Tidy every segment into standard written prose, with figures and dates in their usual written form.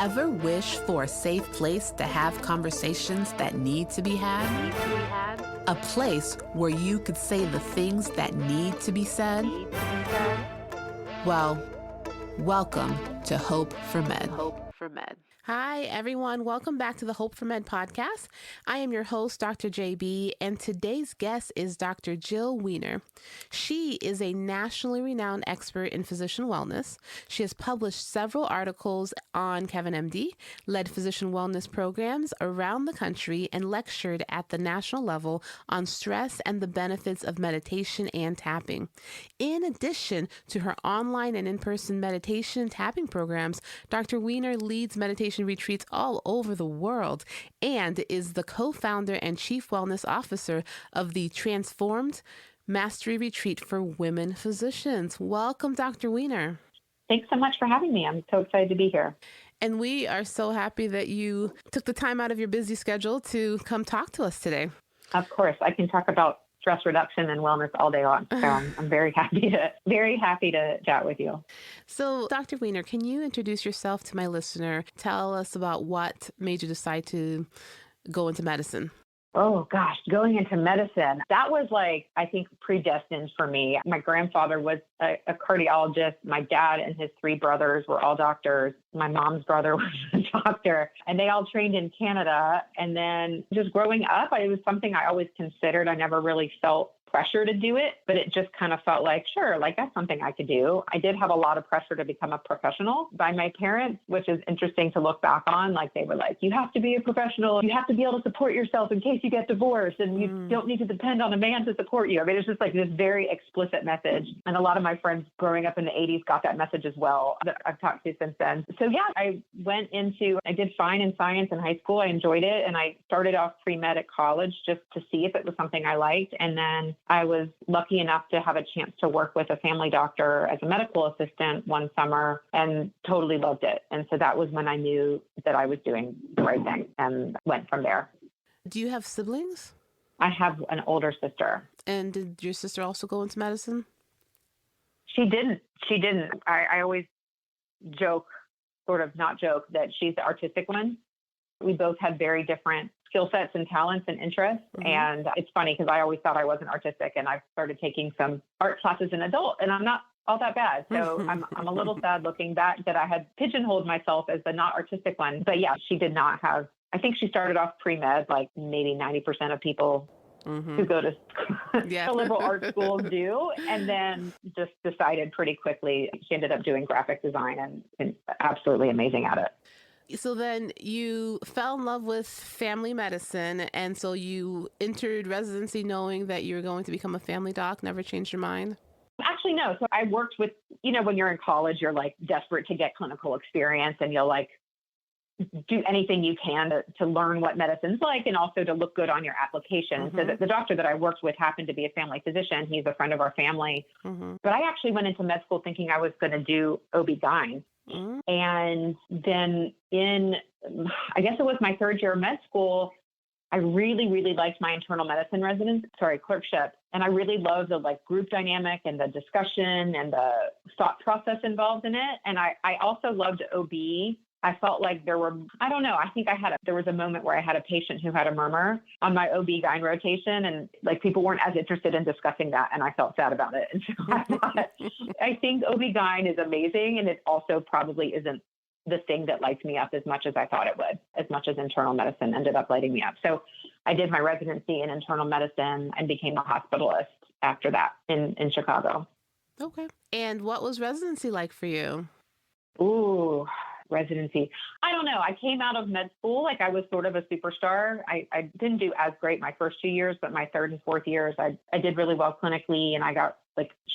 Ever wish for a safe place to have conversations that need to be had? A place where you could say the things that need to be said? Well, welcome to Hope for Med. Hi, everyone. Welcome back to the Hope for Med podcast. I am your host, Dr. JB, and today's guest is Dr. Jill Wener. She is a nationally renowned expert in physician wellness. She has published several articles on Kevin MD, led physician wellness programs around the country, and lectured at the national level on stress and the benefits of meditation and tapping. In addition to her online and in-person meditation and tapping programs, Dr. Wener leads meditation retreats all over the world and is the co-founder and chief wellness officer of the Transformed Mastery Retreat for Women Physicians. Welcome, Dr. Wener. Thanks so much for having me. I'm so excited to be here. And we are so happy that you took the time out of your busy schedule to come talk to us today. Of course, I can talk about stress reduction and wellness all day long. So I'm very happy to chat with you. So, Dr. Wener, can you introduce yourself to my listener? Tell us about what made you decide to go into medicine. Oh gosh, going into medicine, that was I think predestined for me. My grandfather was a cardiologist. My dad and his three brothers were all doctors. My mom's brother was a doctor, and they all trained in Canada. And then just growing up, it was something I always considered. I never really felt pressure to do it, but it just kind of felt sure, that's something I could do. I did have a lot of pressure to become a professional by my parents, which is interesting to look back on. They were you have to be a professional. You have to be able to support yourself in case you get divorced, and you don't need to depend on a man to support you. It's just this very explicit message. And a lot of my friends growing up in the 80s got that message as well that I've talked to since then. So yeah, I did fine in science in high school. I enjoyed it. And I started off pre-med at college just to see if it was something I liked. And then I was lucky enough to have a chance to work with a family doctor as a medical assistant one summer and totally loved it. And so that was when I knew that I was doing the right thing and went from there. Do you have siblings? I have an older sister. And did your sister also go into medicine? She didn't. I always not joke, that she's the artistic one. We both had very different skill sets and talents and interests. Mm-hmm. And it's funny because I always thought I wasn't artistic, and I started taking some art classes as an adult, and I'm not all that bad. So I'm a little sad looking back that I had pigeonholed myself as the not artistic one. But yeah, she did not have, I think she started off pre-med, maybe 90% of people who go to liberal art schools do, and then just decided pretty quickly. She ended up doing graphic design and absolutely amazing at it. So then you fell in love with family medicine, and so you entered residency knowing that you were going to become a family doc, never changed your mind? Actually, no. So I worked with, when you're in college, you're desperate to get clinical experience, and you'll do anything you can to learn what medicine's and also to look good on your application. Mm-hmm. So the doctor that I worked with happened to be a family physician. He's a friend of our family. Mm-hmm. But I actually went into med school thinking I was going to do OB-GYN. Mm-hmm. And then I guess it was my third year of med school, I really, really liked my internal medicine clerkship. And I really loved the group dynamic and the discussion and the thought process involved in it. And I also loved OB. I felt there were, there was a moment where I had a patient who had a murmur on my OB-GYN rotation, and people weren't as interested in discussing that. And I felt sad about it. And so I think OB-GYN is amazing. And it also probably isn't the thing that lights me up as much as I thought it would, as much as internal medicine ended up lighting me up. So I did my residency in internal medicine and became a hospitalist after that in Chicago. Okay. And what was residency like for you? Ooh, residency. I don't know. I came out of med school I was sort of a superstar. I didn't do as great my first 2 years, but my third and fourth years, I did really well clinically, and I got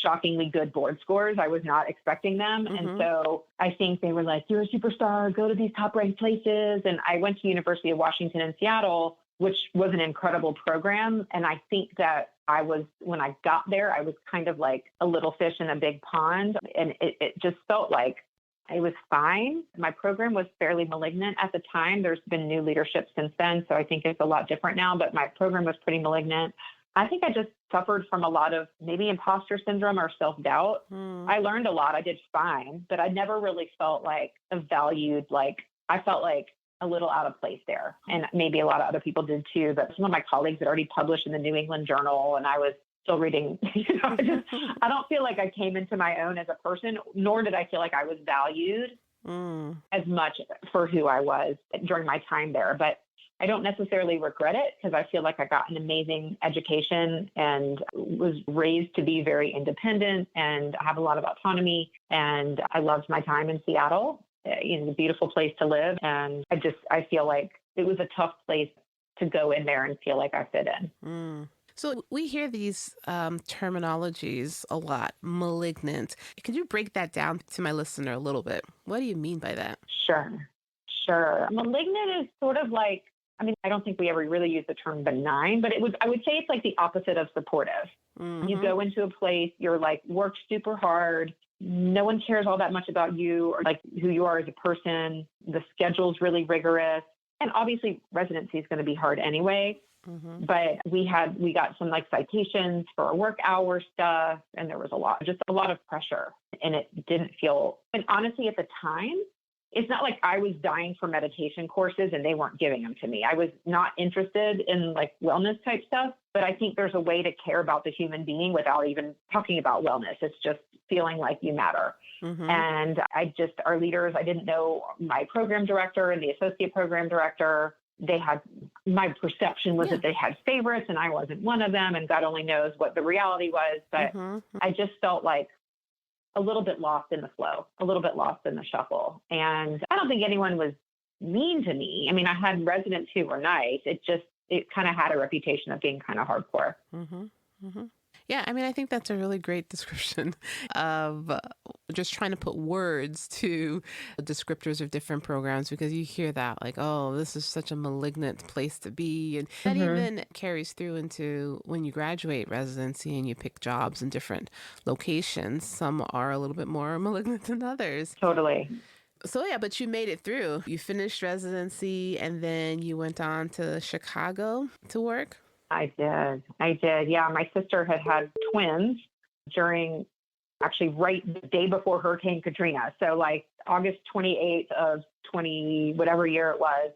shockingly good board scores. I was not expecting them. Mm-hmm. And so I think they were you're a superstar, go to these top ranked places. And I went to University of Washington in Seattle, which was an incredible program. And I think that when I got there, I was kind of a little fish in a big pond. And it just felt it was fine. My program was fairly malignant at the time. There's been new leadership since then, so I think it's a lot different now, but my program was pretty malignant. I think I just suffered from a lot of maybe imposter syndrome or self-doubt. I learned a lot. I did fine, but I never really felt a valued, I felt like a little out of place there. And maybe a lot of other people did too, but some of my colleagues had already published in the New England Journal, and I was still reading, I don't feel like I came into my own as a person, nor did I feel like I was valued as much for who I was during my time there. But I don't necessarily regret it, because I feel like I got an amazing education and was raised to be very independent and have a lot of autonomy. And I loved my time in Seattle. It's a beautiful place to live. And I feel like it was a tough place to go in there and feel like I fit in. So we hear these terminologies a lot, malignant. Could you break that down to my listener a little bit? What do you mean by that? Sure. Malignant is sort of like, I don't think we ever really use the term benign, but I would say it's like the opposite of supportive. You go into a place, you're like, worked super hard. No one cares all that much about you or like who you are as a person. The schedule's really rigorous. And obviously residency is going to be hard anyway. But we got some like citations for our work hour stuff. And there was a lot of pressure, and it didn't feel, and honestly at the time, it's not like I was dying for meditation courses and they weren't giving them to me. I was not interested in like wellness type stuff, but I think there's a way to care about the human being without even talking about wellness. It's just feeling like you matter. And our leaders, I didn't know my program director and the associate program director. My perception was that they had favorites and I wasn't one of them, and God only knows what the reality was. But I just felt like a little bit lost in the flow, a little bit lost in the shuffle. And I don't think anyone was mean to me. I had residents who were nice. It kind of had a reputation of being kind of hardcore. Yeah, I think that's a really great description of just trying to put words to descriptors of different programs, because you hear that like, oh, this is such a malignant place to be. And that even carries through into when you graduate residency and you pick jobs in different locations. Some are a little bit more malignant than others. Totally. So yeah, but you made it through. You finished residency and then you went on to Chicago to work. I did. Yeah. My sister had twins right the day before Hurricane Katrina. So like August 28th of 20, whatever year it was,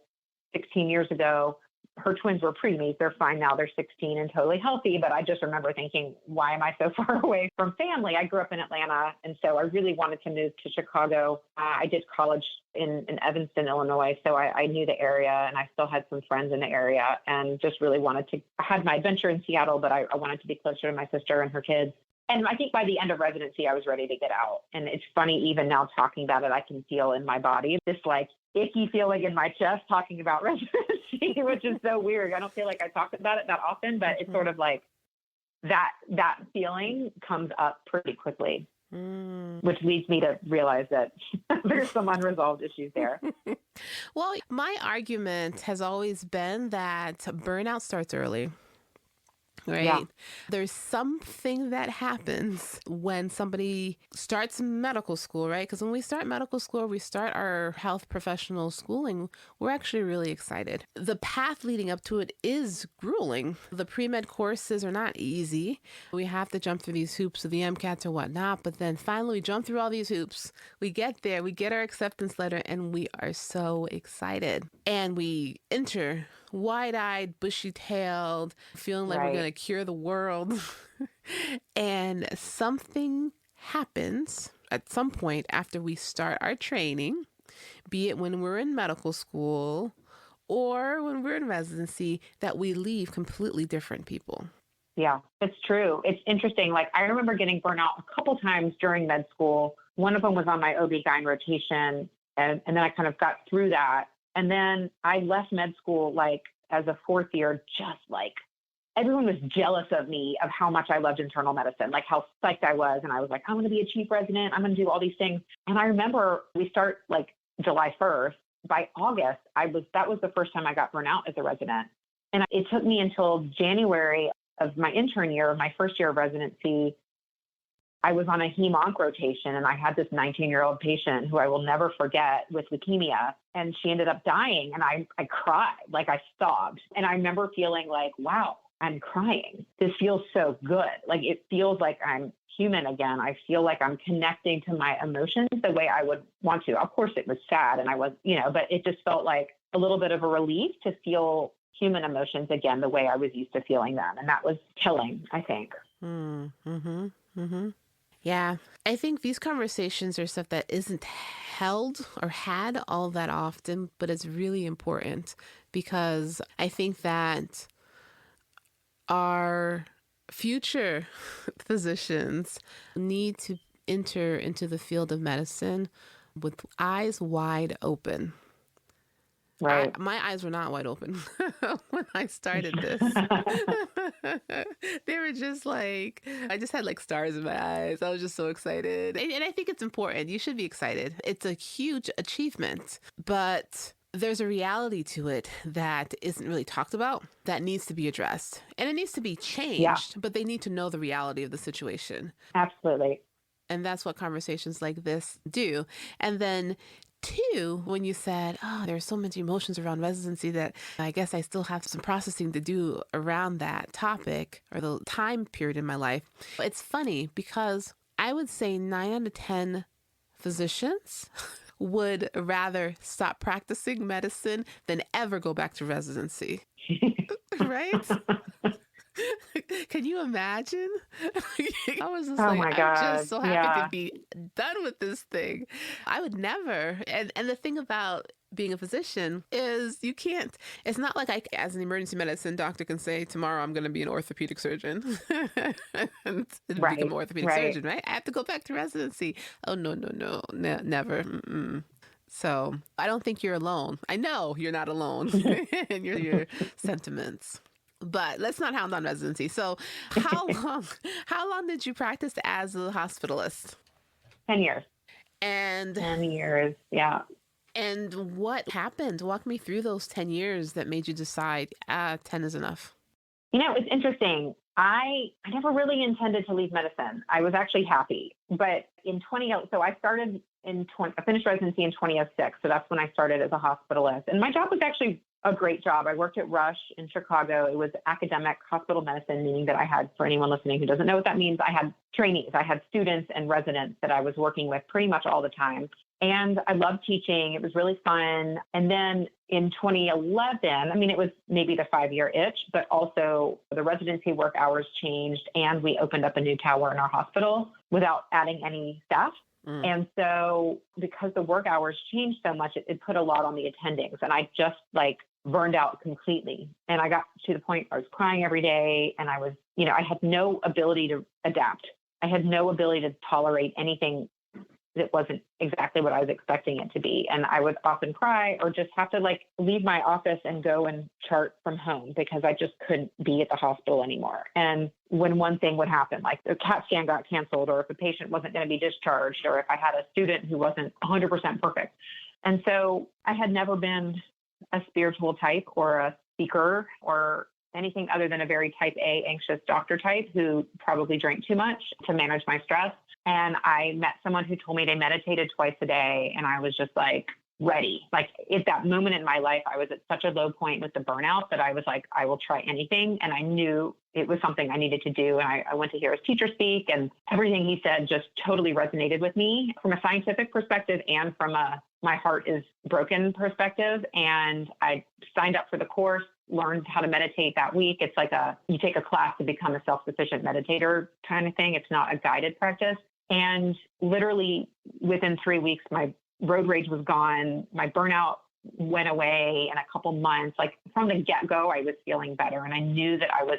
16 years ago, her twins were preemies. They're fine now. They're 16 and totally healthy. But I just remember thinking, why am I so far away from family? I grew up in Atlanta. And so I really wanted to move to Chicago. I did college in Evanston, Illinois. So I knew the area, and I still had some friends in the area, and just really I had my adventure in Seattle, but I wanted to be closer to my sister and her kids. And I think by the end of residency, I was ready to get out. And it's funny, even now talking about it, I can feel in my body this like icky feeling in my chest talking about residency, which is so weird. I don't feel like I talk about it that often, but it's sort of like that feeling comes up pretty quickly, which leads me to realize that there's some unresolved issues there. Well, my argument has always been that burnout starts early. Right. Yeah. There's something that happens when somebody starts medical school, right? Because when we start medical school, we start our health professional schooling, we're actually really excited. The path leading up to it is grueling. The pre-med courses are not easy. We have to jump through these hoops of the MCATs or whatnot, but then finally we jump through all these hoops. We get there, we get our acceptance letter, and we are so excited. And we enter wide-eyed, bushy-tailed, feeling like we're going to cure the world. And something happens at some point after we start our training, be it when we're in medical school or when we're in residency, that we leave completely different people. Yeah, it's true. It's interesting. Like, I remember getting burnout a couple times during med school. One of them was on my OB-GYN rotation, and then I kind of got through that. And then I left med school, like as a fourth year, just like everyone was jealous of me, of how much I loved internal medicine, like how psyched I was. And I was like, I'm going to be a chief resident. I'm going to do all these things. And I remember we start like July 1st. By August, that was the first time I got burnout as a resident. And it took me until January of my intern year, my first year of residency. I was on a hem-onc rotation, and I had this 19-year-old patient who I will never forget with leukemia, and she ended up dying. And I cried, like I sobbed. And I remember feeling like, wow, I'm crying. This feels so good. Like, it feels like I'm human again. I feel like I'm connecting to my emotions the way I would want to. Of course, it was sad and I was, but it just felt like a little bit of a relief to feel human emotions again, the way I was used to feeling them. And that was killing, I think. Mm-hmm. Mm-hmm. Yeah. I think these conversations are stuff that isn't held or had all that often, but it's really important because I think that our future physicians need to enter into the field of medicine with eyes wide open. Right. My eyes were not wide open when I started this. They were just like, I just had like stars in my eyes. I was just so excited. And I think it's important. You should be excited. It's a huge achievement, but there's a reality to it that isn't really talked about that needs to be addressed. And it needs to be changed, but they need to know the reality of the situation. Absolutely. And that's what conversations like this do. And then two, when you said, oh, there's so many emotions around residency that I guess I still have some processing to do around that topic or the time period in my life. It's funny because I would say 9 out of 10 physicians would rather stop practicing medicine than ever go back to residency. Right? Can you imagine? I was just Oh like, my I'm God. just so happy to be done with this thing. I would never. And the thing about being a physician is you can't, it's not like I, as an emergency medicine doctor, can say, tomorrow I'm going to be an orthopedic surgeon and become an orthopedic surgeon, right? I have to go back to residency. Oh, no, never. Mm-mm. So I don't think you're alone. I know you're not alone in your sentiments. But let's not hound on residency. So how long did you practice as a hospitalist? 10 years. And 10 years, yeah. And what happened? Walk me through those 10 years that made you decide, 10 is enough. It's interesting. I never really intended to leave medicine. I was actually happy. But so I started I finished residency in 2006. So that's when I started as a hospitalist. And my job was actually a great job. I worked at Rush in Chicago. It was academic hospital medicine, meaning that I had, for anyone listening who doesn't know what that means, I had trainees. I had students and residents that I was working with pretty much all the time. And I loved teaching. It was really fun. And then in 2011, it was maybe the 5-year itch, but also the residency work hours changed and we opened up a new tower in our hospital without adding any staff. And so because the work hours changed so much, it put a lot on the attendings. And I just burned out completely. And I got to the point where I was crying every day and I was, I had no ability to adapt. I had no ability to tolerate anything that wasn't exactly what I was expecting it to be. And I would often cry or just have to leave my office and go and chart from home because I just couldn't be at the hospital anymore. And when one thing would happen, like a CAT scan got canceled, or if a patient wasn't going to be discharged, or if I had a student who wasn't 100% perfect. And so I had never been a spiritual type or a speaker or anything other than a very type A anxious doctor type who probably drank too much to manage my stress. And I met someone who told me they meditated twice a day. And I was just ready. At that moment in my life, I was at such a low point with the burnout that I was I will try anything. And I knew it was something I needed to do. And I went to hear his teacher speak, and everything he said just totally resonated with me from a scientific perspective and from my heart is broken perspective. And I signed up for the course, learned how to meditate that week. It's you take a class to become a self-sufficient meditator kind of thing. It's not a guided practice. And literally within 3 weeks, my road rage was gone. My burnout went away in a couple months. From the get-go, I was feeling better. And I knew that I was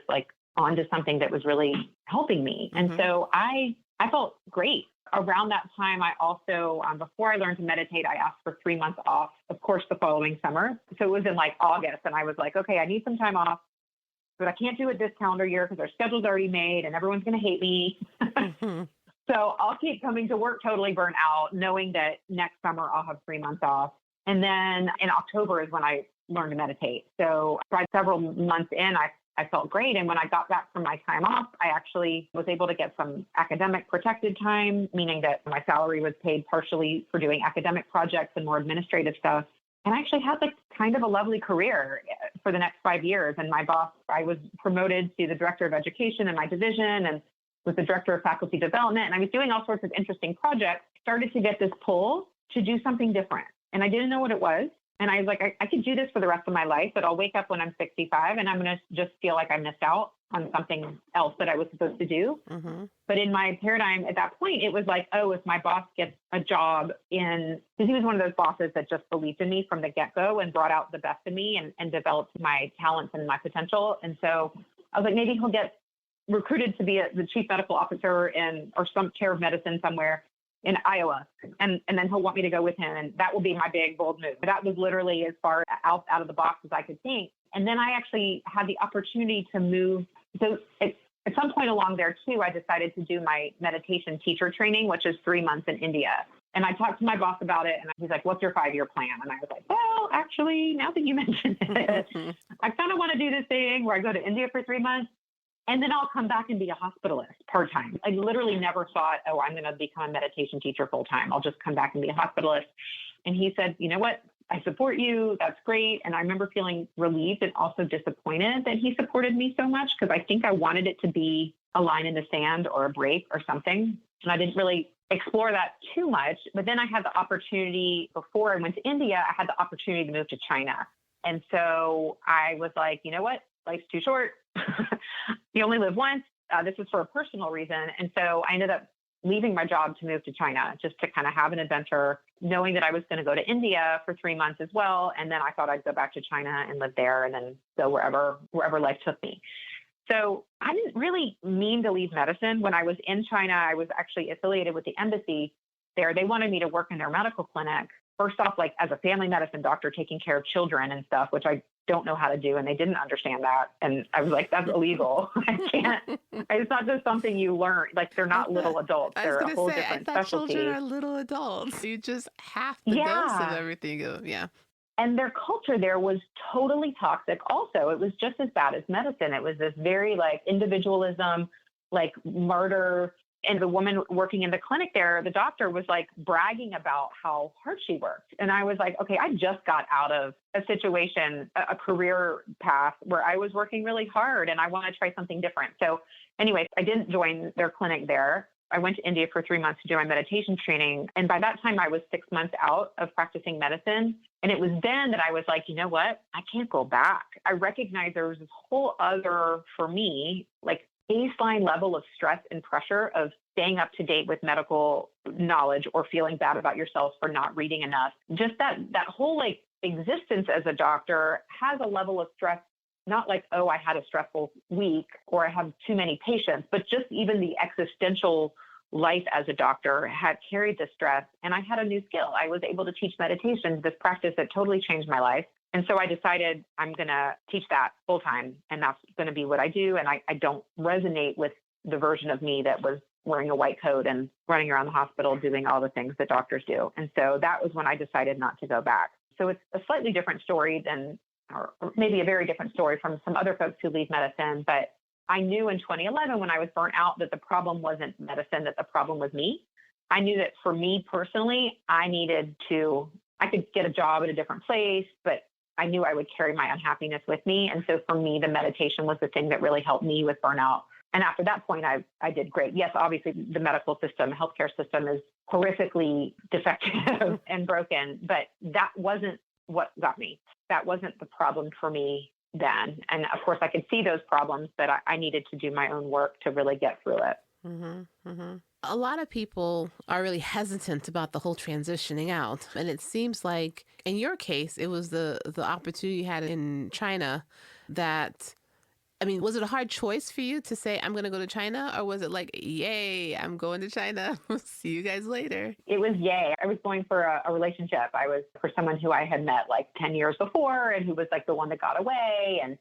onto something that was really helping me. And so I felt great. Around that time, I also, before I learned to meditate, I asked for 3 months off, of course, the following summer. So it was in August. And I was okay, I need some time off, but I can't do it this calendar year because our schedule's already made and everyone's going to hate me. So I'll keep coming to work totally burnt out, knowing that next summer I'll have 3 months off. And then in October is when I learned to meditate. So by several months in, I felt great. And when I got back from my time off, I actually was able to get some academic protected time, meaning that my salary was paid partially for doing academic projects and more administrative stuff. And I actually had kind of a lovely career for the next 5 years. And my boss, I was promoted to the director of education in my division and was the director of faculty development. And I was doing all sorts of interesting projects, started to get this pull to do something different. And I didn't know what it was. And I was like, I could do this for the rest of my life, but I'll wake up when I'm 65 and I'm going to just feel like I missed out on something else that I was supposed to do. Mm-hmm. But in my paradigm at that point, it was like, oh, if my boss gets a job because he was one of those bosses that just believed in me from the get-go and brought out the best in me and developed my talents and my potential. And so I was like, maybe he'll get recruited to be the chief medical officer or some chair of medicine somewhere in Iowa. And then he'll want me to go with him. And that will be my big, bold move. That was literally as far out of the box as I could think. And then I actually had the opportunity to move. So at some point along there too, I decided to do my meditation teacher training, which is 3 months in India. And I talked to my boss about it and he's like, what's your 5-year plan? And I was like, well, actually, now that you mention it, I kind of want to do this thing where I go to India for 3 months. And then I'll come back and be a hospitalist part-time. I literally never thought, oh, I'm going to become a meditation teacher full-time. I'll just come back and be a hospitalist. And he said, you know what? I support you. That's great. And I remember feeling relieved and also disappointed that he supported me so much because I think I wanted it to be a line in the sand or a break or something. And I didn't really explore that too much. But then I had the opportunity, before I went to India, I had the opportunity to move to China. And so I was like, you know what? Life's too short. You only live once. This is for a personal reason. And so I ended up leaving my job to move to China just to kind of have an adventure, knowing that I was going to go to India for 3 months as well. And then I thought I'd go back to China and live there and then go wherever life took me. So I didn't really mean to leave medicine. When I was in China, I was actually affiliated with the embassy there. They wanted me to work in their medical clinic. First off, like as a family medicine doctor, taking care of children and stuff, which I don't know how to do. And they didn't understand that. And I was like, that's illegal. I can't. It's not just something you learn. Like they're not little adults. They're a whole different specialty. Children are little adults. You just have to dose of everything. Yeah. And their culture there was totally toxic. Also, it was just as bad as medicine. It was this very like individualism, like murder. And the woman working in the clinic there, the doctor was like bragging about how hard she worked. And I was like, okay, I just got out of a situation, a career path where I was working really hard and I want to try something different. So anyways, I didn't join their clinic there. I went to India for 3 months to do my meditation training. And by that time I was 6 months out of practicing medicine. And it was then that I was like, you know what? I can't go back. I recognized there was this whole other, for me, like baseline level of stress and pressure of staying up to date with medical knowledge or feeling bad about yourself for not reading enough. Just that whole like existence as a doctor has a level of stress, not like, oh, I had a stressful week or I have too many patients, but just even the existential life as a doctor had carried the stress. And I had a new skill. I was able to teach meditation, this practice that totally changed my life. And so I decided I'm going to teach that full time, and that's going to be what I do. And I don't resonate with the version of me that was wearing a white coat and running around the hospital doing all the things that doctors do. And so that was when I decided not to go back. So it's a slightly different story or maybe a very different story from some other folks who leave medicine. But I knew in 2011 when I was burnt out that the problem wasn't medicine, that the problem was me. I knew that for me personally, I could get a job at a different place, but I knew I would carry my unhappiness with me. And so for me, the meditation was the thing that really helped me with burnout. And after that point, I did great. Yes, obviously the medical system, healthcare system is horrifically defective and broken, but that wasn't what got me. That wasn't the problem for me then. And of course I could see those problems, but I needed to do my own work to really get through it. Mm-hmm, mm-hmm. A lot of people are really hesitant about the whole transitioning out. And it seems like in your case, it was the opportunity you had in China that, I mean, was it a hard choice for you to say, I'm going to go to China? Or was it like, yay, I'm going to China. See you guys later. It was yay. I was going for a relationship. I was for someone who I had met like 10 years before and who was like the one that got away. And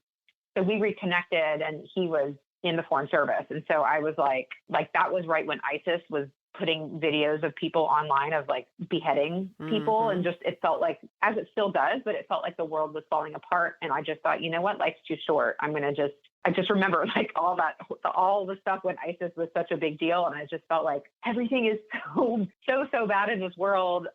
so we reconnected and he was in the Foreign Service. And so I was like that was right when ISIS was putting videos of people online of like beheading people. Mm-hmm. And just, it felt like, as it still does, but it felt like the world was falling apart. And I just thought, you know what, life's too short. I just remember like all the stuff when ISIS was such a big deal. And I just felt like everything is so bad in this world.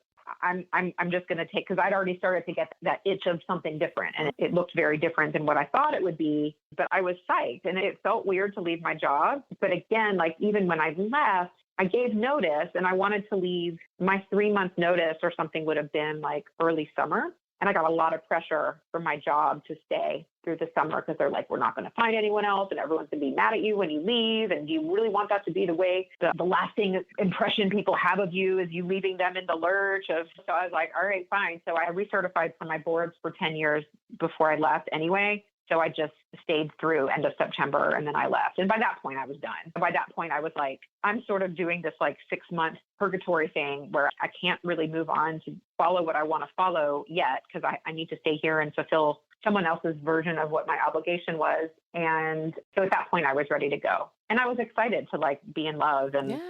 I'm just going to take, because I'd already started to get that itch of something different, and it looked very different than what I thought it would be. But I was psyched, and it felt weird to leave my job. But again, like even when I left, I gave notice, and I wanted to leave. My 3-month notice or something would have been like early summer. And I got a lot of pressure from my job to stay through the summer, because they're like, we're not going to find anyone else, and everyone's going to be mad at you when you leave. And do you really want that to be the way, the lasting impression people have of you is you leaving them in the lurch of? So I was like, all right, fine. So I recertified for my boards for 10 years before I left anyway. So I just stayed through end of September, and then I left. And by that point, I was done. By that point, I was like, I'm sort of doing this like 6-month purgatory thing where I can't really move on to follow what I want to follow yet, because I need to stay here and fulfill someone else's version of what my obligation was. And so at that point, I was ready to go. And I was excited to like be in love and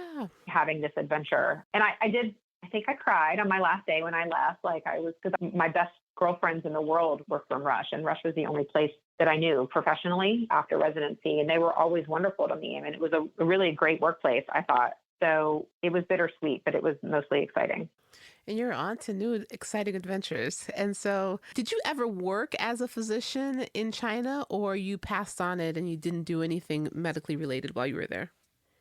having this adventure. And I think I cried on my last day when I left. Like I was, because my best girlfriends in the world were from Rush, and Rush was the only place that I knew professionally after residency. And they were always wonderful to me. I mean, it was a really great workplace, I thought. So it was bittersweet, but it was mostly exciting. And you're on to new exciting adventures. And so did you ever work as a physician in China, or you passed on it and you didn't do anything medically related while you were there?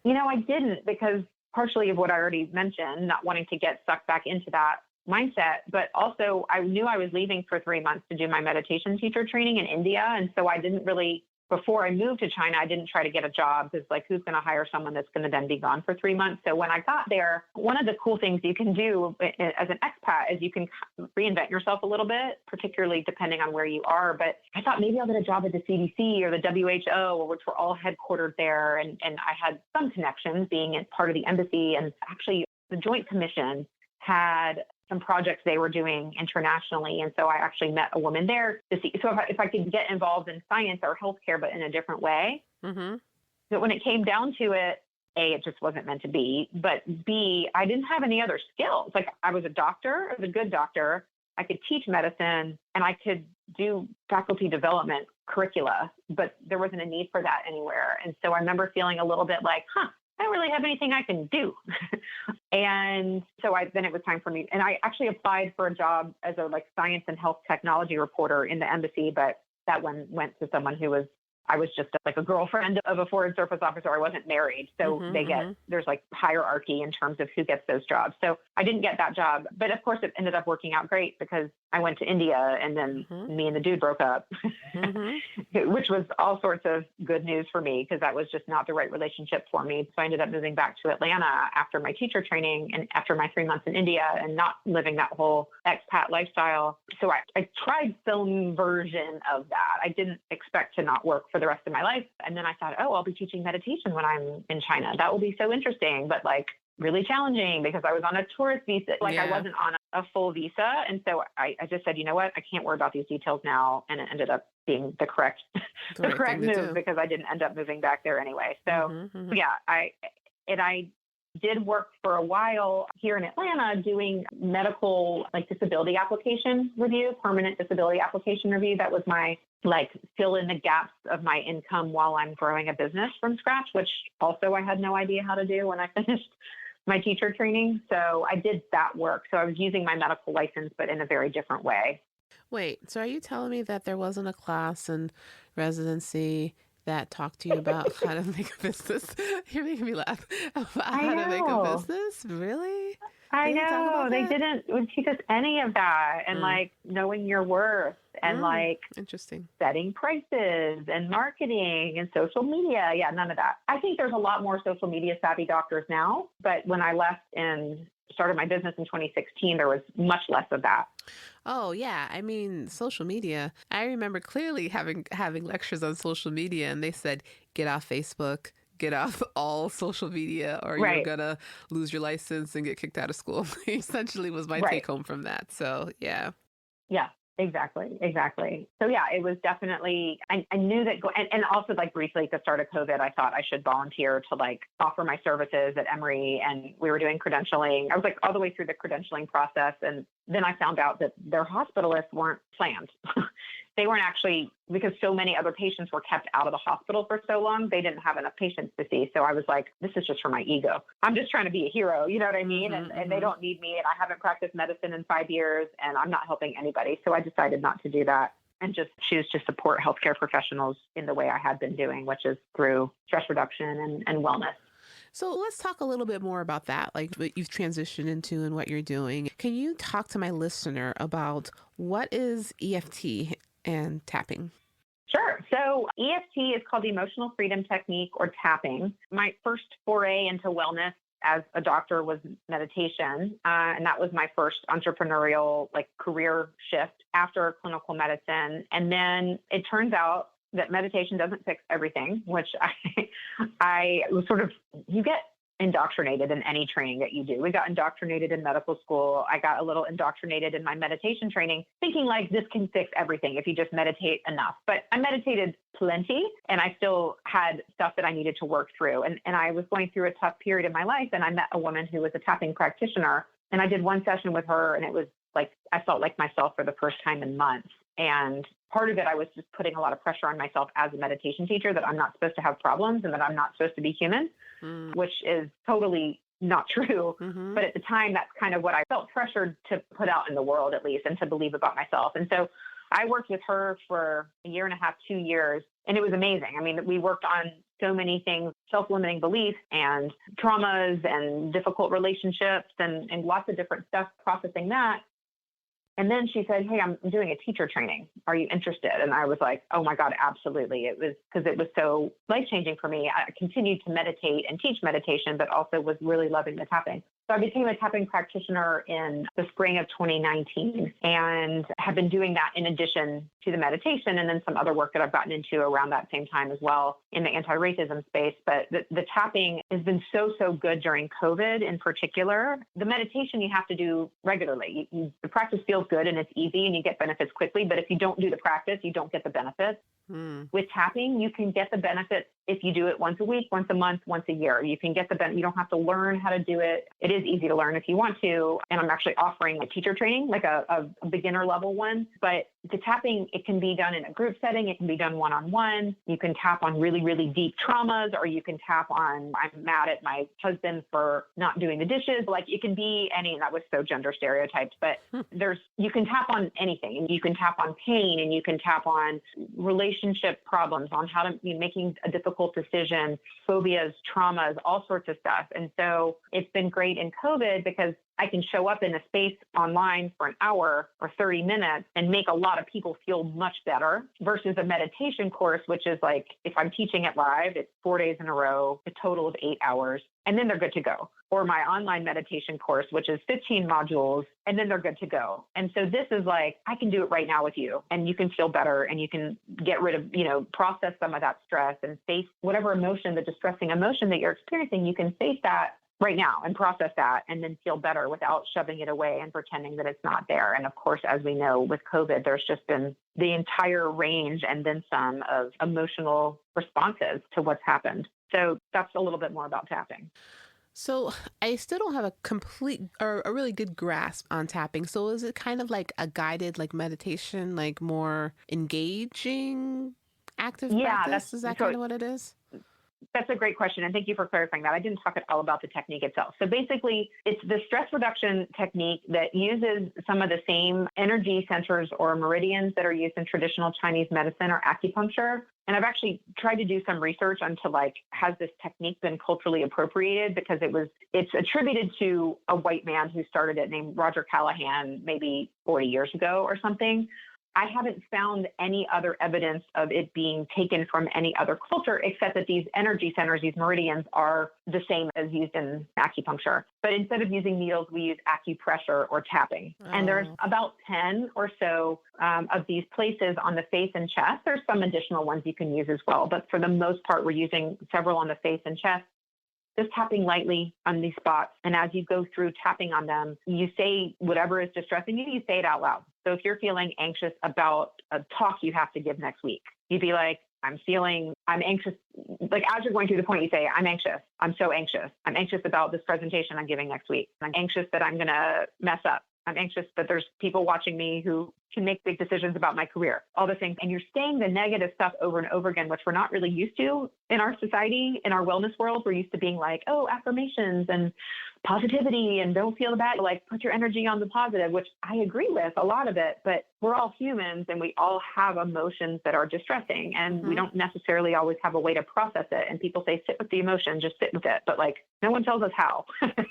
You know, I didn't, because partially of what I already mentioned, not wanting to get sucked back into that mindset, but also I knew I was leaving for 3 months to do my meditation teacher training in India. And so I didn't really, before I moved to China, I didn't try to get a job, because like, who's going to hire someone that's going to then be gone for 3 months? So when I got there, one of the cool things you can do as an expat is you can reinvent yourself a little bit, particularly depending on where you are. But I thought maybe I'll get a job at the CDC or the WHO, which were all headquartered there. And I had some connections being part of the embassy. And actually the Joint Commission had some projects they were doing internationally. And so I actually met a woman there to see, so if I could get involved in science or healthcare, but in a different way. Mm-hmm. But when it came down to it, A, it just wasn't meant to be, but B, I didn't have any other skills. Like I was a doctor, I was a good doctor. I could teach medicine and I could do faculty development curricula, but there wasn't a need for that anywhere. And so I remember feeling a little bit like, I don't really have anything I can do. And so then it was time for me. And I actually applied for a job as a like science and health technology reporter in the embassy, but that one went to someone I was just like a girlfriend of a foreign service officer. I wasn't married. So there's like hierarchy in terms of who gets those jobs. So I didn't get that job, but of course it ended up working out great, because I went to India and then me and the dude broke up, which was all sorts of good news for me, because that was just not the right relationship for me. So I ended up moving back to Atlanta after my teacher training and after my 3 months in India, and not living that whole expat lifestyle. So I tried some version of that. I didn't expect to not work for the rest of my life. And then I thought, I'll be teaching meditation when I'm in China. That will be so interesting, but like really challenging, because I was on a tourist visa. I wasn't on a full visa. And so I just said, you know what, I can't worry about these details now. And it ended up being the correct move, because I didn't end up moving back there anyway. So I did work for a while here in Atlanta doing medical like disability application review, permanent disability application review. That was my like fill in the gaps of my income while I'm growing a business from scratch, which also I had no idea how to do when I finished my teacher training. So I did that work. So I was using my medical license, but in a very different way. Wait, so are you telling me that there wasn't a class in residency that talked to you about how to make a business? You're making me laugh. About how to make a business? Really? I know. They didn't teach us any of that. And like knowing your worth and like interesting setting prices and marketing and social media. Yeah, none of that. I think there's a lot more social media savvy doctors now. But when I left and started my business in 2016, there was much less of that. Oh, yeah. I mean, social media. I remember clearly having lectures on social media, and they said, get off Facebook, get off all social media, or you're going to lose your license and get kicked out of school. Essentially was my take home from that. So, yeah. Yeah. Exactly. So yeah, it was definitely, I knew that, and also like briefly at the start of COVID, I thought I should volunteer to like offer my services at Emory, and we were doing credentialing. I was like all the way through the credentialing process. And then I found out that their hospitalists weren't planned. they weren't actually, because so many other patients were kept out of the hospital for so long, they didn't have enough patients to see. So I was like, this is just for my ego. I'm just trying to be a hero, you know what I mean? And they don't need me, and I haven't practiced medicine in 5 years, and I'm not helping anybody. So I decided not to do that and just choose to support healthcare professionals in the way I had been doing, which is through stress reduction and wellness. So let's talk a little bit more about that, like what you've transitioned into and what you're doing. Can you talk to my listener about what is EFT and tapping? Sure. So EFT is called the Emotional Freedom Technique, or tapping. My first foray into wellness as a doctor was meditation. And that was my first entrepreneurial career shift after clinical medicine. And then it turns out that meditation doesn't fix everything, which I was you get indoctrinated in any training that you do. We got indoctrinated in medical school. I got a little indoctrinated in my meditation training, thinking like this can fix everything if you just meditate enough. But I meditated plenty, and I still had stuff that I needed to work through. And I was going through a tough period in my life, and I met a woman who was a tapping practitioner, and I did one session with her, and it was like I felt like myself for the first time in months. And part of it, I was just putting a lot of pressure on myself as a meditation teacher that I'm not supposed to have problems and that I'm not supposed to be human, which is totally not true. But at the time, that's kind of what I felt pressured to put out in the world, at least, and to believe about myself. And so I worked with her for a year and a half, 2 years, and it was amazing. I mean, we worked on so many things, self-limiting beliefs and traumas and difficult relationships and lots of different stuff, processing that. And then she said, hey, I'm doing a teacher training. Are you interested? And I was like, oh my God, absolutely. It was because it was so life-changing for me. I continued to meditate and teach meditation, but also was really loving the tapping. So I became a tapping practitioner in the spring of 2019 and have been doing that in addition to the meditation, and then some other work that I've gotten into around that same time as well in the anti-racism space. But the tapping has been so good during COVID in particular. The meditation you have to do regularly. The practice feels good and it's easy and you get benefits quickly, but if you don't do the practice, you don't get the benefits. With tapping, you can get the benefits if you do it once a week, once a month, once a year. You can get the benefit. You don't have to learn how to do it. It is easy to learn if you want to. And I'm actually offering a teacher training, like a beginner level one. But the tapping, it can be done in a group setting. It can be done one-on-one. You can tap on really, really deep traumas, or you can tap on, I'm mad at my husband for not doing the dishes. Like it can be any, and that was so gender stereotyped, but you can tap on anything, and you can tap on pain, and you can tap on relationship problems, on how to be making a difficult decision, phobias, traumas, all sorts of stuff. And so it's been great in COVID because I can show up in a space online for an hour or 30 minutes and make a lot of people feel much better versus a meditation course, which is like, if I'm teaching it live, it's 4 days in a row, a total of 8 hours, and then they're good to go. Or my online meditation course, which is 15 modules, and then they're good to go. And so this is like, I can do it right now with you, and you can feel better, and you can get rid of, process some of that stress and face whatever emotion, the distressing emotion that you're experiencing, you can face that right now and process that and then feel better without shoving it away and pretending that it's not there. And of course, as we know with COVID, there's just been the entire range and then some of emotional responses to what's happened. So that's a little bit more about tapping. So I still don't have a complete or a really good grasp on tapping. So is it kind of like a guided meditation, like more engaging active practice? Is that kind of what it is? That's a great question, and thank you for clarifying that. I didn't talk at all about the technique itself. So basically, it's the stress reduction technique that uses some of the same energy centers or meridians that are used in traditional Chinese medicine or acupuncture. And I've actually tried to do some research onto has this technique been culturally appropriated, because it's attributed to a white man who started it named Roger Callahan maybe 40 years ago or something. I haven't found any other evidence of it being taken from any other culture, except that these energy centers, these meridians, are the same as used in acupuncture. But instead of using needles, we use acupressure or tapping. And there's about 10 or so of these places on the face and chest. There's some additional ones you can use as well. But for the most part, we're using several on the face and chest. Just tapping lightly on these spots. And as you go through tapping on them, you say whatever is distressing you, you say it out loud. So if you're feeling anxious about a talk you have to give next week, you'd be like, I'm anxious. Like as you're going through the point, you say, I'm anxious. I'm so anxious. I'm anxious about this presentation I'm giving next week. I'm anxious that I'm going to mess up. I'm anxious, but there's people watching me who can make big decisions about my career, all the things. And you're saying the negative stuff over and over again, which we're not really used to in our society, in our wellness world. We're used to being like, oh, affirmations and positivity and don't feel bad, like put your energy on the positive, which I agree with a lot of it, but we're all humans and we all have emotions that are distressing and we don't necessarily always have a way to process it. And people say, sit with the emotion, just sit with it. But like, no one tells us how.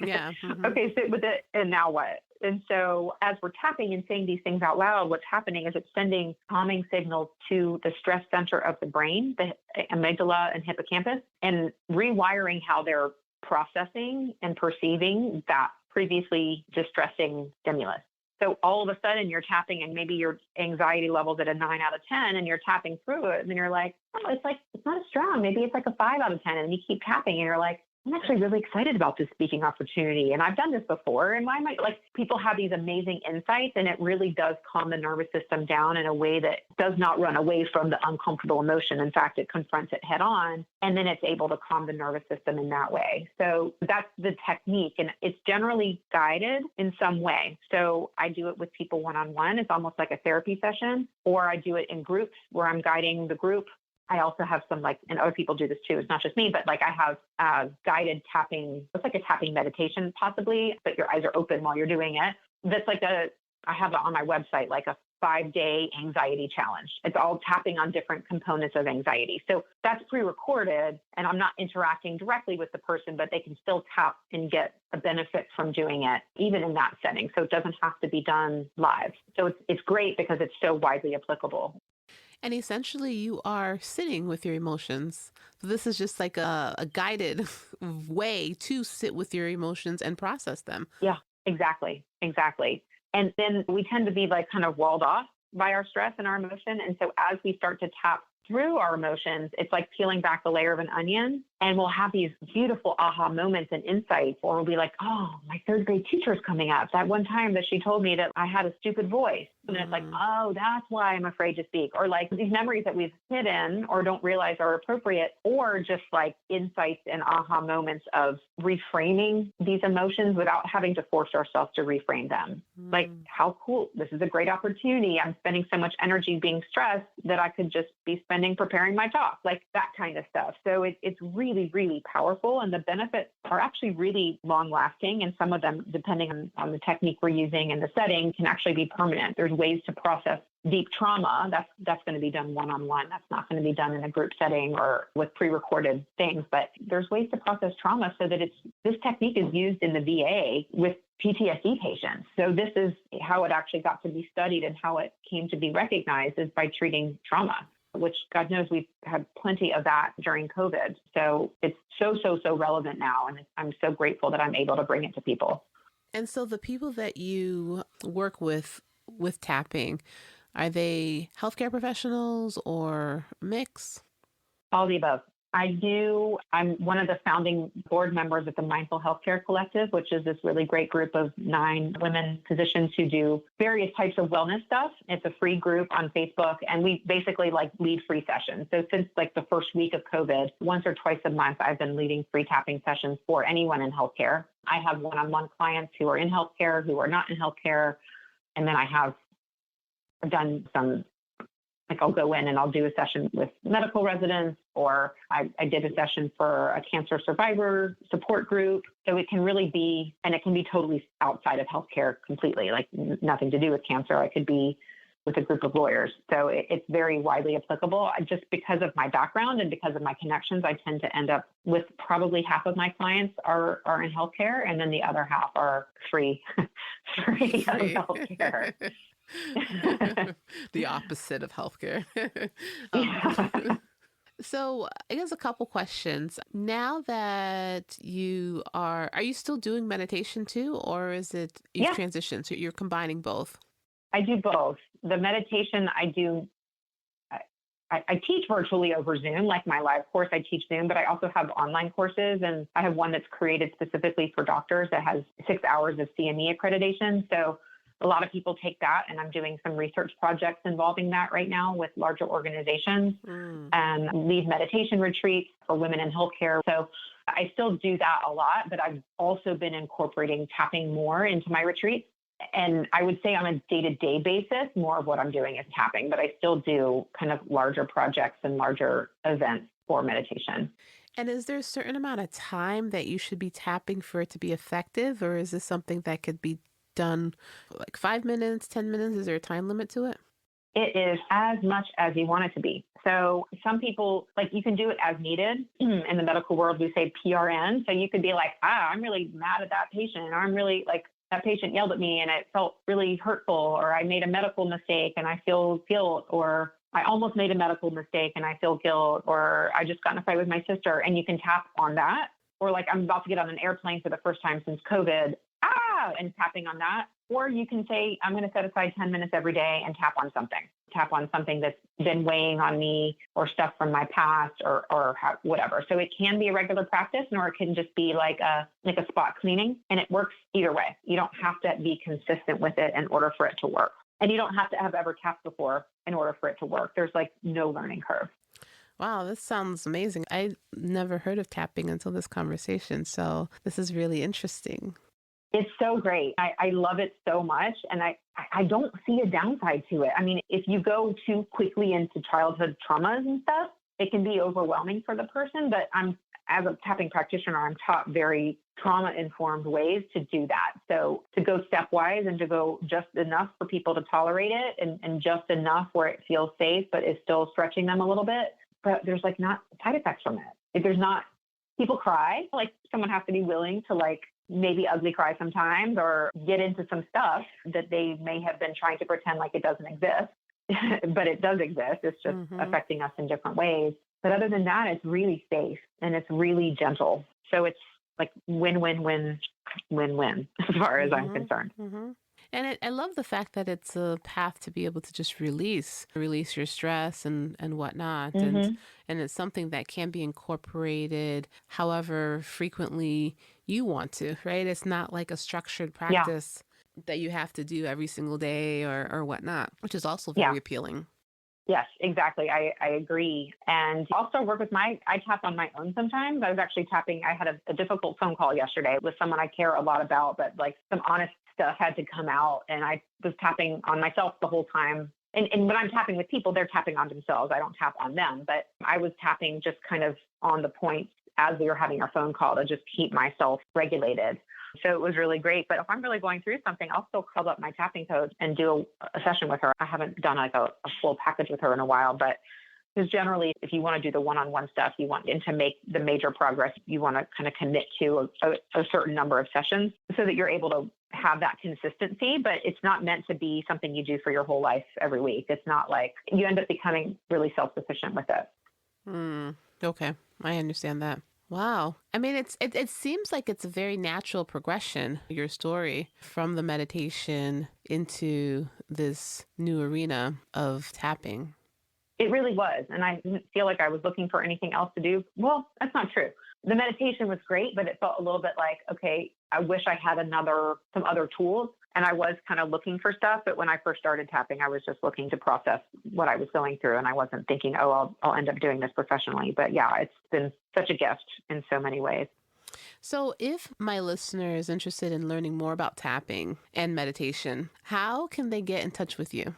Yeah. Okay, sit with it. And now what? And so as we're tapping and saying these things out loud, what's happening is it's sending calming signals to the stress center of the brain, the amygdala and hippocampus, and rewiring how they're processing and perceiving that previously distressing stimulus. So all of a sudden you're tapping and maybe your anxiety level's at a 9 out of 10 and you're tapping through it and then you're like, oh, it's not as strong. Maybe it's like a 5 out of 10. And you keep tapping and you're like, I'm actually really excited about this speaking opportunity. And I've done this before. And why might like people have these amazing insights and it really does calm the nervous system down in a way that does not run away from the uncomfortable emotion. In fact, it confronts it head on and then it's able to calm the nervous system in that way. So that's the technique. And it's generally guided in some way. So I do it with people one-on-one. It's almost like a therapy session, or I do it in groups where I'm guiding the group. I also have some and other people do this too. It's not just me, but I have guided tapping. It's like a tapping meditation possibly, but your eyes are open while you're doing it. That's I have it on my website, like a 5-day anxiety challenge. It's all tapping on different components of anxiety. So that's pre-recorded and I'm not interacting directly with the person, but they can still tap and get a benefit from doing it, even in that setting. So it doesn't have to be done live. So it's great because it's so widely applicable. And essentially, you are sitting with your emotions. So this is just like a guided way to sit with your emotions and process them. Yeah, exactly. And then we tend to be kind of walled off by our stress and our emotion. And so as we start to tap through our emotions, it's like peeling back the layer of an onion. And we'll have these beautiful aha moments and insights, or we'll be like, oh, my third grade teacher's coming up. That one time that she told me that I had a stupid voice. And it's like, oh, that's why I'm afraid to speak. Or these memories that we've hidden or don't realize are appropriate, or just insights and aha moments of reframing these emotions without having to force ourselves to reframe them. How cool. This is a great opportunity. I'm spending so much energy being stressed that I could just be spending preparing my talk, that kind of stuff. So it's really, really powerful. And the benefits are actually really long lasting. And some of them, depending on the technique we're using and the setting, can actually be permanent. There's ways to process deep trauma. That's going to be done one-on-one. That's not going to be done in a group setting or with pre-recorded things. But there's ways to process trauma so that this technique is used in the VA with PTSD patients. So this is how it actually got to be studied and how it came to be recognized is by treating trauma, which God knows we've had plenty of that during COVID. So it's so relevant now. And I'm so grateful that I'm able to bring it to people. And so the people that you work with tapping, are they healthcare professionals or mix? All the above. I'm one of the founding board members at the Mindful Healthcare Collective, which is this really great group of 9 women physicians who do various types of wellness stuff. It's a free group on Facebook, and we basically lead free sessions. So since the first week of COVID, once or twice a month, I've been leading free tapping sessions for anyone in healthcare. I have one-on-one clients who are in healthcare, who are not in healthcare, and then I've done some. I'll go in and I'll do a session with medical residents, or I did a session for a cancer survivor support group. So it can really be, and it can be totally outside of healthcare completely, nothing to do with cancer. I could be with a group of lawyers. So it's very widely applicable. Just because of my background and because of my connections, I tend to end up with probably half of my clients are in healthcare, and then the other half are free of healthcare. The opposite of healthcare. So I guess a couple questions. Now that are you still doing meditation too, or is it you've transitioned? So you're combining both? I do both. The meditation I do, I teach virtually over Zoom, like my live course, I teach Zoom, but I also have online courses, and I have one that's created specifically for doctors that has 6 hours of CME accreditation. So a lot of people take that, and I'm doing some research projects involving that right now with larger organizations and lead meditation retreats for women in healthcare. So I still do that a lot, but I've also been incorporating tapping more into my retreats. And I would say on a day-to-day basis, more of what I'm doing is tapping, but I still do kind of larger projects and larger events for meditation. And is there a certain amount of time that you should be tapping for it to be effective? Or is this something that could be done like 5 minutes, 10 minutes? Is there a time limit to it? It is as much as you want it to be. So some people, like, you can do it as needed. In the medical world, we say PRN. So you could be like, I'm really mad at that patient. Or I'm really like, that patient yelled at me and it felt really hurtful. Or I made a medical mistake and I feel guilt. Or I almost made a medical mistake and I feel guilt. Or I just got in a fight with my sister. And you can tap on that. Or like, I'm about to get on an airplane for the first time since COVID. And tapping on that. Or you can say, I'm going to set aside 10 minutes every day and tap on something that's been weighing on me, or stuff from my past, or whatever. So it can be a regular practice, or it can just be like a spot cleaning, and it works either way. You don't have to be consistent with it in order for it to work. And you don't have to have ever tapped before in order for it to work. There's like no learning curve. Wow, this sounds amazing. I never heard of tapping until this conversation. So this is really interesting. It's so great. I love it so much. And I don't see a downside to it. I mean, if you go too quickly into childhood traumas and stuff, it can be overwhelming for the person. But as a tapping practitioner, I'm taught very trauma-informed ways to do that. So to go stepwise and to go just enough for people to tolerate it, and just enough where it feels safe, but is still stretching them a little bit. But there's like not side effects from it. If there's not, people cry, like someone has to be willing to like maybe ugly cry sometimes, or get into some stuff that they may have been trying to pretend like it doesn't exist, but it does exist. It's just affecting us in different ways. But other than that, it's really safe and it's really gentle. So it's like win-win-win, win-win as far as I'm concerned. And I love the fact that it's a path to be able to just release your stress and whatnot. And it's something that can be incorporated however frequently you want to, right? It's not like a structured practice that you have to do every single day or whatnot, which is also very appealing. Yes, exactly. I agree. And also work with I tap on my own sometimes. I was actually tapping. I had a difficult phone call yesterday with someone I care a lot about, but like some honest stuff had to come out, and I was tapping on myself the whole time. And when I'm tapping with people, they're tapping on themselves. I don't tap on them, but I was tapping just kind of on the points as we were having our phone call to just keep myself regulated. So it was really great. But if I'm really going through something, I'll still call up my tapping coach and do a session with her. I haven't done like a full package with her in a while, but because generally, if you want to do the one-on-one stuff, you want to make the major progress, you want to kind of commit to a certain number of sessions so that you're able to have that consistency. But it's not meant to be something you do for your whole life every week. It's not like you end up becoming really self-sufficient with it. Okay. I understand that. Wow. I mean, it seems like it's a very natural progression, your story, from the meditation into this new arena of tapping. It really was. And I didn't feel like I was looking for anything else to do. Well, that's not true. The meditation was great, but it felt a little bit like, okay, I wish I had some other tools. And I was kind of looking for stuff. But when I first started tapping, I was just looking to process what I was going through. And I wasn't thinking, I'll end up doing this professionally. But yeah, it's been such a gift in so many ways. So if my listener is interested in learning more about tapping and meditation, how can they get in touch with you?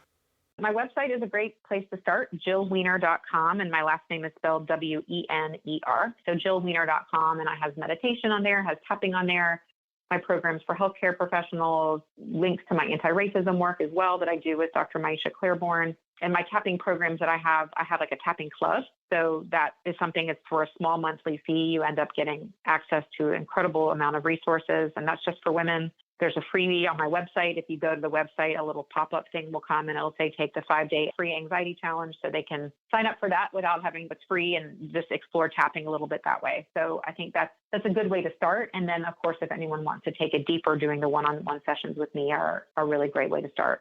My website is a great place to start, jillwener.com, and my last name is spelled Wener. So jillwener.com, and I have meditation on there, has tapping on there, my programs for healthcare professionals, links to my anti-racism work as well that I do with Dr. Maisha Claiborne, and my tapping programs that I have like a tapping club. So that is something that's for a small monthly fee. You end up getting access to an incredible amount of resources, and that's just for women. There's a freebie on my website. If you go to the website, a little pop-up thing will come and it'll say, take the 5-day free anxiety challenge. So they can sign up for that without having it's free and just explore tapping a little bit that way. So I think that's a good way to start. And then, of course, if anyone wants to take it deeper, doing the one-on-one sessions with me are a really great way to start.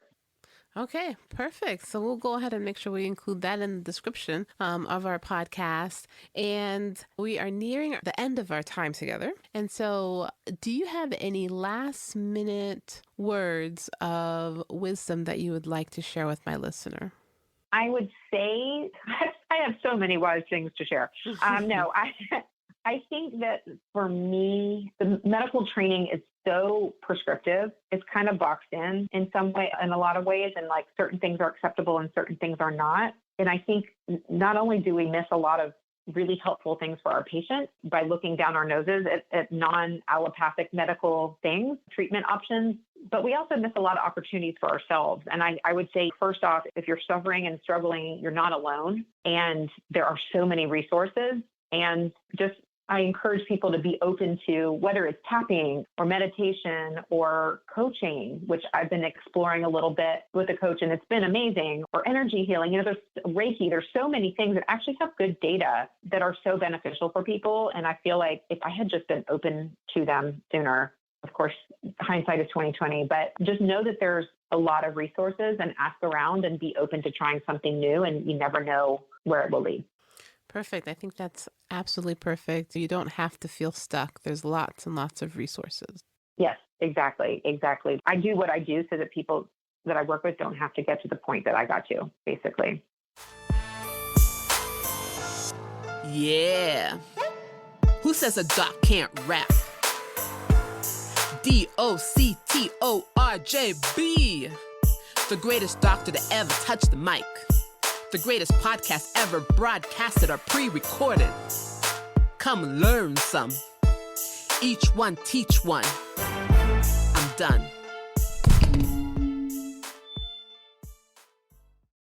Okay, perfect. So we'll go ahead and make sure we include that in the description of our podcast. And we are nearing the end of our time together. And so do you have any last minute words of wisdom that you would like to share with my listener? I would say I have so many wise things to share. I think that for me, the medical training is so prescriptive. It's kind of boxed in some way, in a lot of ways. And like certain things are acceptable and certain things are not. And I think not only do we miss a lot of really helpful things for our patients by looking down our noses at non-allopathic medical things, treatment options, but we also miss a lot of opportunities for ourselves. And I would say, first off, if you're suffering and struggling, you're not alone. And there are so many resources. And just I encourage people to be open to whether it's tapping or meditation or coaching, which I've been exploring a little bit with a coach, and it's been amazing, or energy healing. There's Reiki. There's so many things that actually have good data that are so beneficial for people. And I feel like if I had just been open to them sooner, of course, hindsight is 2020, but just know that there's a lot of resources and ask around and be open to trying something new, and you never know where it will lead. Perfect. I think that's absolutely perfect. You don't have to feel stuck. There's lots and lots of resources. Yes, exactly. Exactly. I do what I do so that people that I work with don't have to get to the point that I got to, basically. Yeah. Who says a doc can't rap? DOCTORJB. The greatest doctor to ever touch the mic. The greatest podcast ever broadcasted or pre-recorded. Come learn some. Each one teach one. I'm done.